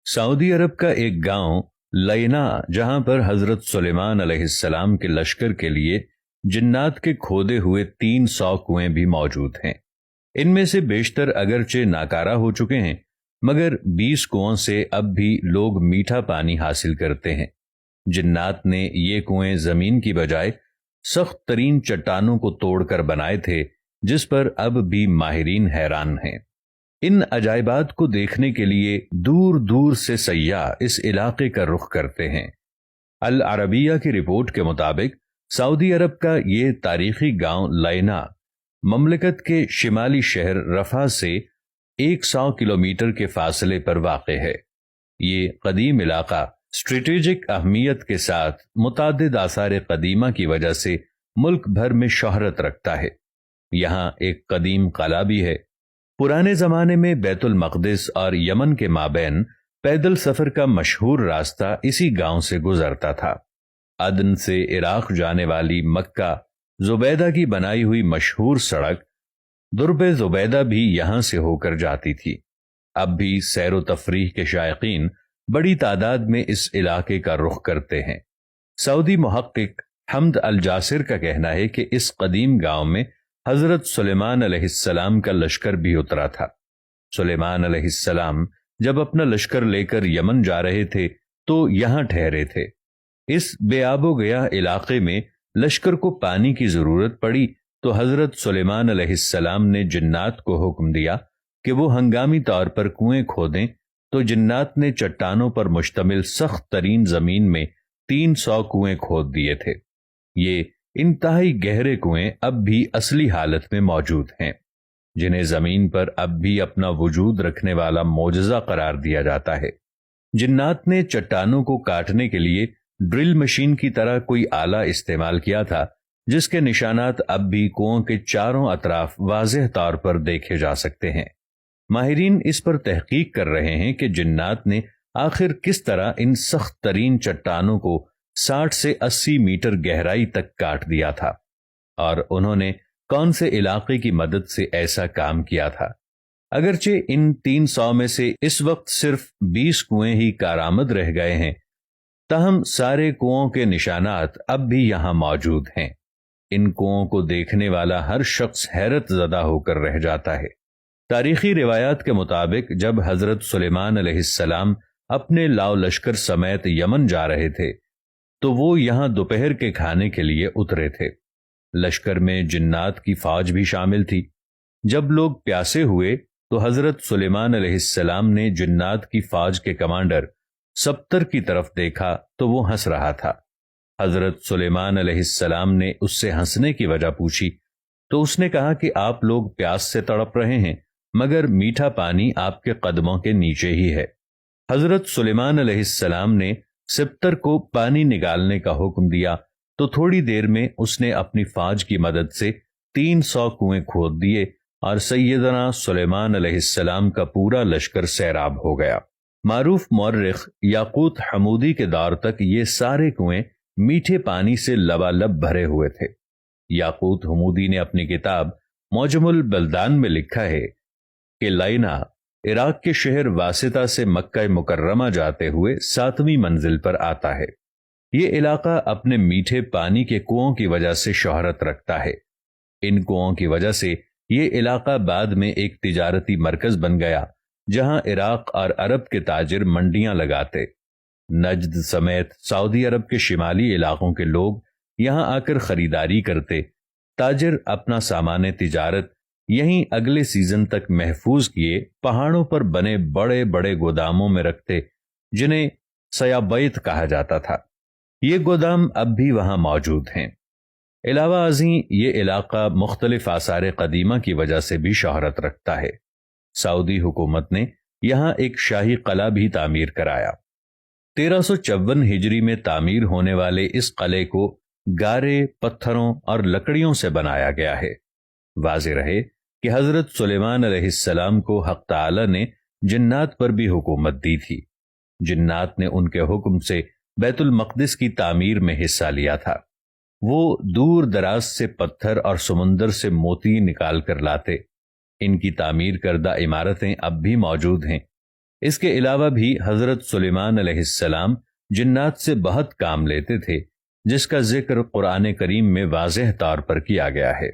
سعودی عرب کا ایک گاؤں لینا، جہاں پر حضرت سلیمان علیہ السلام کے لشکر کے لیے جنات کے کھودے ہوئے 300 کنویں بھی موجود ہیں۔ ان میں سے بیشتر اگرچہ ناکارہ ہو چکے ہیں، مگر 20 کنووں سے اب بھی لوگ میٹھا پانی حاصل کرتے ہیں۔ جنات نے یہ کنویں زمین کی بجائے سخت ترین چٹانوں کو توڑ کر بنائے تھے، جس پر اب بھی ماہرین حیران ہیں۔ ان عجائبات کو دیکھنے کے لیے دور دور سے سیاح اس علاقے کا رخ کرتے ہیں۔ العربیہ کی رپورٹ کے مطابق سعودی عرب کا یہ تاریخی گاؤں لینا مملکت کے شمالی شہر رفح سے 100 کلومیٹر کے فاصلے پر واقع ہے۔ یہ قدیم علاقہ اسٹریٹجک اہمیت کے ساتھ متعدد آثار قدیمہ کی وجہ سے ملک بھر میں شہرت رکھتا ہے۔ یہاں ایک قدیم قلعہ بھی ہے۔ پرانے زمانے میں بیت المقدس اور یمن کے مابین پیدل سفر کا مشہور راستہ اسی گاؤں سے گزرتا تھا۔ عدن سے عراق جانے والی مکہ زبیدہ کی بنائی ہوئی مشہور سڑک درب زبیدہ بھی یہاں سے ہو کر جاتی تھی۔ اب بھی سیر و تفریح کے شائقین بڑی تعداد میں اس علاقے کا رخ کرتے ہیں۔ سعودی محقق حمد الجاسر کا کہنا ہے کہ اس قدیم گاؤں میں حضرت سلیمان علیہ السلام کا لشکر بھی اترا تھا۔ سلیمان علیہ السلام جب اپنا لشکر لے کر یمن جا رہے تھے تو یہاں ٹھہرے تھے۔ اس بے آب و گیا علاقے میں لشکر کو پانی کی ضرورت پڑی تو حضرت سلیمان علیہ السلام نے جنات کو حکم دیا کہ وہ ہنگامی طور پر کنویں کھودیں، تو جنات نے چٹانوں پر مشتمل سخت ترین زمین میں 300 کنویں کھود دیے تھے۔ یہ انتہائی گہرے کنویں اب بھی اصلی حالت میں موجود ہیں، جنہیں زمین پر اب بھی اپنا وجود رکھنے والا معجزہ قرار دیا جاتا ہے۔ جنات نے چٹانوں کو کاٹنے کے لیے ڈرل مشین کی طرح کوئی آلہ استعمال کیا تھا، جس کے نشانات اب بھی کنووں کے چاروں اطراف واضح طور پر دیکھے جا سکتے ہیں۔ ماہرین اس پر تحقیق کر رہے ہیں کہ جنات نے آخر کس طرح ان سخت ترین چٹانوں کو 60 سے 80 میٹر گہرائی تک کاٹ دیا تھا، اور انہوں نے کون سے علاقے کی مدد سے ایسا کام کیا تھا۔ اگرچہ ان 300 میں سے اس وقت صرف 20 کنویں ہی کارآمد رہ گئے ہیں، تاہم سارے کنووں کے نشانات اب بھی یہاں موجود ہیں۔ ان کنووں کو دیکھنے والا ہر شخص حیرت زدہ ہو کر رہ جاتا ہے۔ تاریخی روایات کے مطابق جب حضرت سلیمان علیہ السلام اپنے لاؤ لشکر سمیت یمن جا رہے تھے تو وہ یہاں دوپہر کے کھانے کے لیے اترے تھے۔ لشکر میں جنات کی فوج بھی شامل تھی۔ جب لوگ پیاسے ہوئے تو حضرت سلیمان علیہ السلام نے جنات کی فوج کے کمانڈر سبتر کی طرف دیکھا تو وہ ہنس رہا تھا۔ حضرت سلیمان علیہ السلام نے اس سے ہنسنے کی وجہ پوچھی تو اس نے کہا کہ آپ لوگ پیاس سے تڑپ رہے ہیں، مگر میٹھا پانی آپ کے قدموں کے نیچے ہی ہے۔ حضرت سلیمان علیہ السلام نے سبتر کو پانی نکالنے کا حکم دیا تو تھوڑی دیر میں اس نے اپنی فوج کی مدد سے 300 کنویں کھود دیے اور سیدنا سلیمان علیہ السلام کا پورا لشکر سیراب ہو گیا۔ معروف مورخ یاقوت حمودی کے دور تک یہ سارے کنویں میٹھے پانی سے لبالب بھرے ہوئے تھے۔ یاقوت حمودی نے اپنی کتاب معجم البلدان میں لکھا ہے کہ لینا عراق کے شہر واسطہ سے مکہ مکرمہ جاتے ہوئے 7ویں منزل پر آتا ہے۔ یہ علاقہ اپنے میٹھے پانی کے کنووں کی وجہ سے شہرت رکھتا ہے۔ ان کنووں کی وجہ سے یہ علاقہ بعد میں ایک تجارتی مرکز بن گیا، جہاں عراق اور عرب کے تاجر منڈیاں لگاتے۔ نجد سمیت سعودی عرب کے شمالی علاقوں کے لوگ یہاں آ کر خریداری کرتے۔ تاجر اپنا سامان تجارت یہیں اگلے سیزن تک محفوظ کیے پہاڑوں پر بنے بڑے بڑے گوداموں میں رکھتے، جنہیں سیابیت کہا جاتا تھا۔ یہ گودام اب بھی وہاں موجود ہیں۔ علاوہ ازیں یہ علاقہ مختلف آثار قدیمہ کی وجہ سے بھی شہرت رکھتا ہے۔ سعودی حکومت نے یہاں ایک شاہی قلعہ بھی تعمیر کرایا۔ 1354 ہجری میں تعمیر ہونے والے اس قلعے کو گارے، پتھروں اور لکڑیوں سے بنایا گیا ہے۔ واضح رہے کہ حضرت سلیمان علیہ السلام کو حق تعالی نے جنات پر بھی حکومت دی تھی۔ جنات نے ان کے حکم سے بیت المقدس کی تعمیر میں حصہ لیا تھا۔ وہ دور دراز سے پتھر اور سمندر سے موتی نکال کر لاتے۔ ان کی تعمیر کردہ عمارتیں اب بھی موجود ہیں۔ اس کے علاوہ بھی حضرت سلیمان علیہ السلام جنات سے بہت کام لیتے تھے، جس کا ذکر قرآن کریم میں واضح طور پر کیا گیا ہے۔